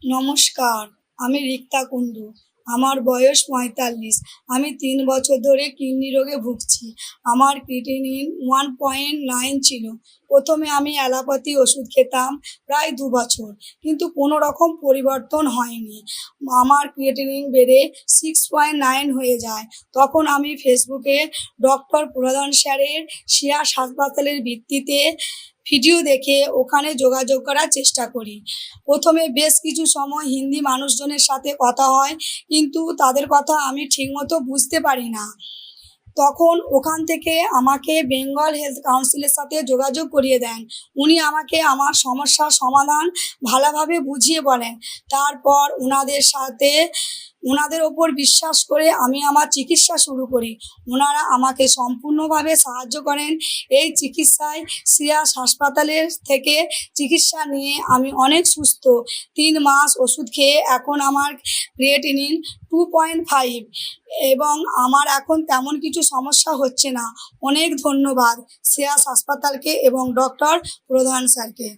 নমস্কার, আমি রিক্তা কুণ্ডু। আমার বয়স ৪৫। আমি ৩ বছর ধরে কিডনি রোগে ভুগছি। আমার ক্রিয়েটিনিন 1.9 ছিল। প্রথমে আমি অ্যালোপ্যাথি ওষুধ খেতাম প্রায় ২ বছর, কিন্তু কোনো রকম পরিবর্তন হয়নি। আমার ক্রিয়েটিনিন বেড়ে 6.9 হয়ে যায়। তখন আমি ফেসবুকে ডক্টর প্রধান স্যারের সিয়াস হাসপাতালের ভিত্তিতে ভিডিও দেখে ওখানে যোগাযোগ করার চেষ্টা করি। প্রথমে বেশ কিছু সময় হিন্দি মানুষজনের সাথে কথা হয়, কিন্তু তাদের কথা আমি ঠিকমতো বুঝতে পারি না। তখন ওখান থেকে আমাকে বেঙ্গল হেলথ কাউন্সিলের সাথে যোগাযোগ করিয়ে দেন। উনি আমাকে আমার সমস্যার সমাধান ভালোভাবে বুঝিয়ে বলেন। তারপর ওনাদের ওপর বিশ্বাস করে আমি আমার চিকিৎসা শুরু করি। ওনারা আমাকে সম্পূর্ণভাবে সাহায্য করেন। এই চিকিৎসায় সিয়াস হাসপাতালের থেকে চিকিৎসা নিয়ে আমি অনেক সুস্থ। ৩ মাস ওষুধ খেয়ে এখন আমার ক্রিয়েটিনিন 2.5 এবং আমার এখন তেমন কিছু সমস্যা হচ্ছে না। অনেক ধন্যবাদ সিয়াস হাসপাতালকে এবং ডক্টর প্রধান স্যারকে।